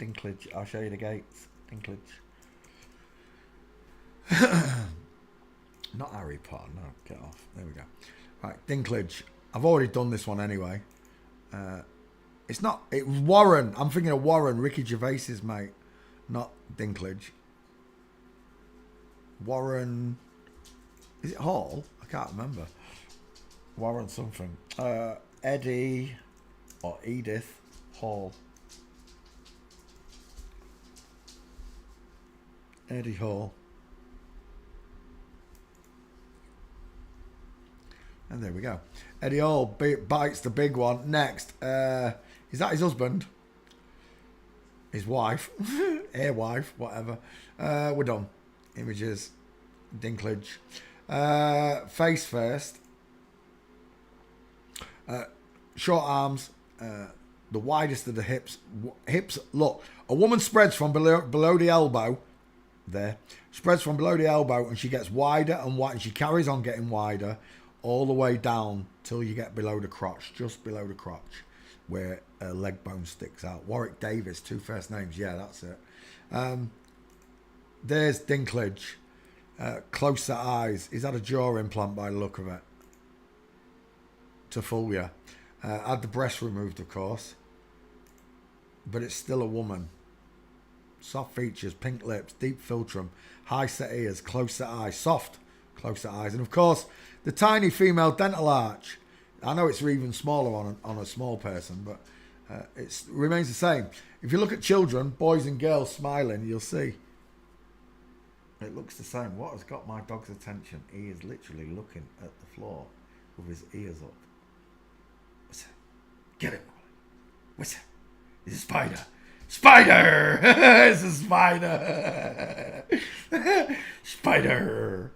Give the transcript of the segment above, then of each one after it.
Dinklage. I'll show you the gates. Dinklage. Not Harry Potter. No, get off. There we go. Right, Dinklage. I've already done this one anyway. It's not. It was Warren. I'm thinking of Warren, Ricky Gervais's mate, not Dinklage. Warren. Is it Hall? I can't remember. Warren something. Eddie or Edith Hall. Eddie Hall. And there we go. Eddie Hall bites the big one. Next. Is that his husband? His wife? Air wife, whatever. We're done. Images. Dinklage. Face first. Short arms. The widest of the hips. Hips, look. A woman spreads from below the elbow. There. Spreads from below the elbow and she gets wider and wider. And she carries on getting wider all the way down till you get below the crotch. Just below the crotch. Where a leg bone sticks out. Warwick Davis, 2 first names. Yeah, that's it. There's Dinklage. Close set eyes. He's had a jaw implant by the look of it. To fool you. Had the breast removed, of course. But it's still a woman. Soft features, pink lips, deep philtrum, high set ears, close set eyes, soft close set eyes. And of course, the tiny female dental arch. I know it's even smaller on a small person, but it remains the same. If you look at children, boys and girls smiling, you'll see. It looks the same. What has got my dog's attention? He is literally looking at the floor with his ears up. What's it? Get it, what's it? It's a spider. Spider! It's a spider! Spider!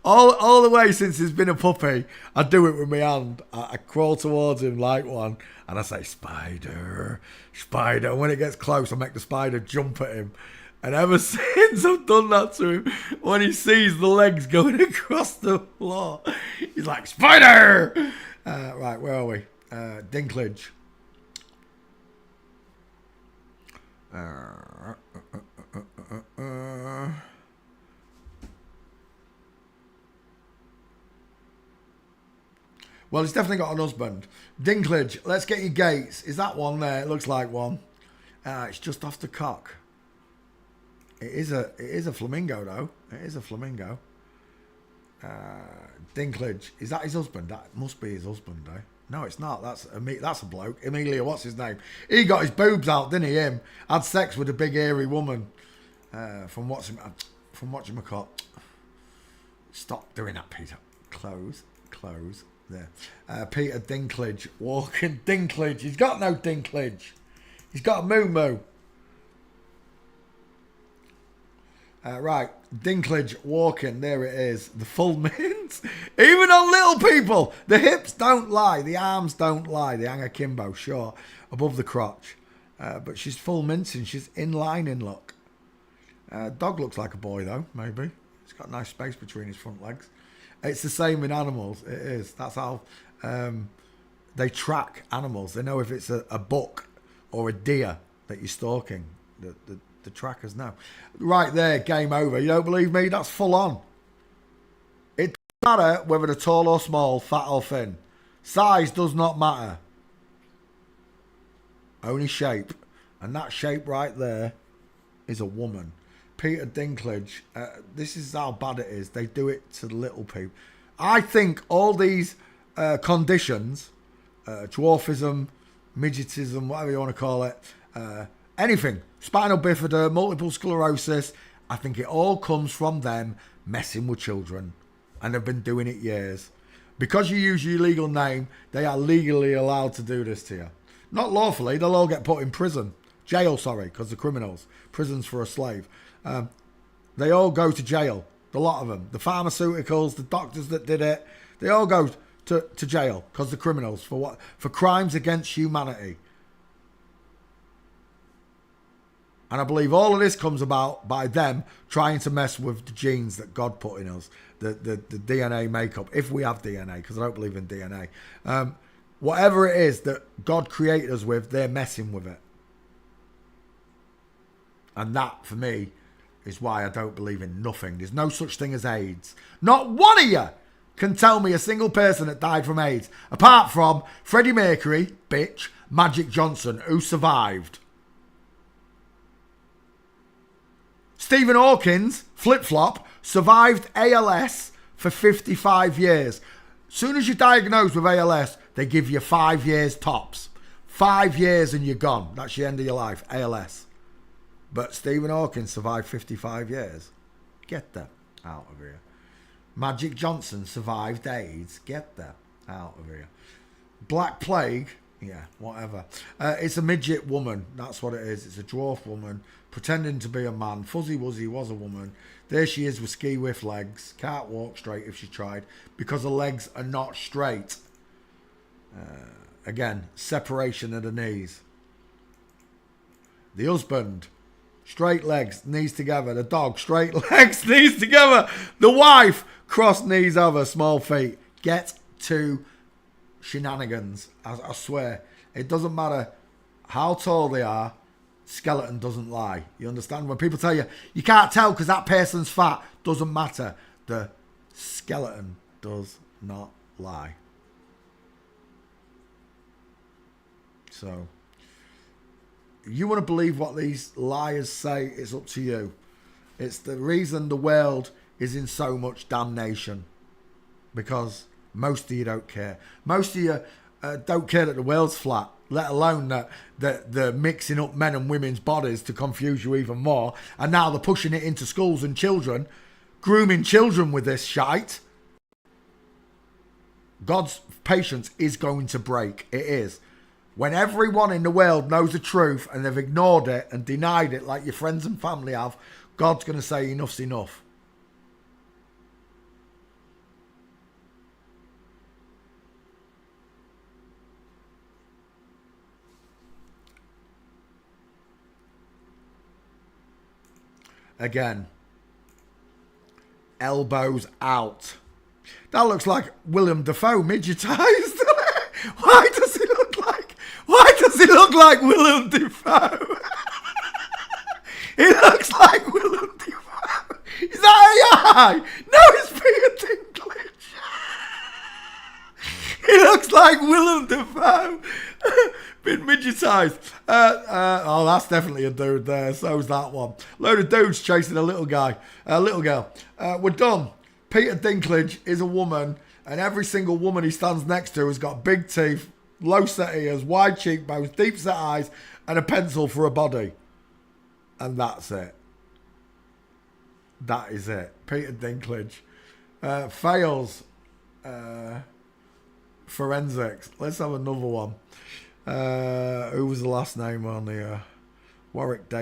All the way since he's been a puppy, I do it with my hand. I crawl towards him like one, and I say, spider, spider. And when it gets close, I make the spider jump at him. And ever since I've done that to him, when he sees the legs going across the floor, he's like, spider! Right, where are we? Dinklage. Well, he's definitely got an husband. Dinklage, let's get your gates. Is that one there? It looks like one. It's just off the cock. It is a flamingo though. It is a flamingo. Dinklage, is that his husband? That must be his husband, eh? No, it's not. That's a bloke. Amelia, what's his name? He got his boobs out, didn't he? Him had sex with a big hairy woman. From watching McCall. Stop doing that, Peter. Close. There. Peter Dinklage walking. Dinklage. He's got no Dinklage. He's got a moo. Right, Dinklage walking, there it is, the full mint. Even on little people, the hips don't lie, the arms don't lie, they hang akimbo, sure, above the crotch. But she's full mincing, she's in line in look. Dog looks like a boy though, maybe. He's got a nice space between his front legs. It's the same in animals, it is. That's how they track animals. They know if it's a buck or a deer that you're stalking. The trackers know. Right there, game over. You don't believe me? That's full on. It doesn't matter whether they're tall or small, fat or thin. Size does not matter. Only shape. And that shape right there is a woman. Peter Dinklage, this is how bad it is. They do it to the little people. I think all these conditions, dwarfism, midgetism, whatever you want to call it, anything, spinal bifida, multiple sclerosis, I think it all comes from them messing with children. And they've been doing it years. Because you use your legal name, they are legally allowed to do this to you. Not lawfully, they'll all get put in prison. Jail, sorry, because they're criminals. Prisons for a slave. They all go to jail. A lot of them. The pharmaceuticals, the doctors that did it, they all go to jail because they're criminals. For what? For crimes against humanity. And I believe all of this comes about by them trying to mess with the genes that God put in us. The DNA makeup, if we have DNA, because I don't believe in DNA. Whatever it is that God created us with, they're messing with it. And that, for me, is why I don't believe in nothing. There's no such thing as AIDS. Not one of you can tell me a single person that died from AIDS, apart from Freddie Mercury, bitch, Magic Johnson, who survived. Stephen Hawkins, flip-flop, survived ALS for 55 years. As soon as you're diagnosed with ALS, they give you 5 years tops. 5 years and you're gone. That's the end of your life, ALS. But Stephen Hawking survived 55 years. Get that out of here. Magic Johnson survived AIDS. Get that out of here. Black Plague, yeah, whatever. It's a midget woman. That's what it is. It's a dwarf woman pretending to be a man. Fuzzy Wuzzy was a woman. There she is with ski whiff legs. Can't walk straight if she tried because her legs are not straight. Again, separation of the knees. The husband, straight legs, knees together. The dog, straight legs, knees together. The wife, crossed knees over, small feet. Get to shenanigans. I swear. It doesn't matter how tall they are. Skeleton doesn't lie. You understand? When people tell you, you can't tell because that person's fat. Doesn't matter. The skeleton does not lie. So, you want to believe what these liars say, it's up to you. It's the reason the world is in so much damnation. Because most of you don't care. Most of you don't care that the world's flat, let alone that they're mixing up men and women's bodies to confuse you even more. And now they're pushing it into schools and children, grooming children with this shite. God's patience is going to break. It is. When everyone in the world knows the truth and they've ignored it and denied it like your friends and family have, God's going to say enough's enough. Again, elbows out. That looks like Willem Dafoe midgetized. Why does he look like Willem Dafoe? He looks like Willem Dafoe. Is that AI? No, it's Peter Dinklage. He looks like Willem Dafoe. Been midgetized. Oh, that's definitely a dude there. So's that one. Load of dudes chasing a little guy. A little girl. We're done. Peter Dinklage is a woman, and every single woman he stands next to has got big teeth, low set ears, wide cheekbones, deep set eyes, and a pencil for a body. And that's it. That is it. Peter Dinklage. Fails. Forensics. Let's have another one. Who was the last name on the Warwick Day?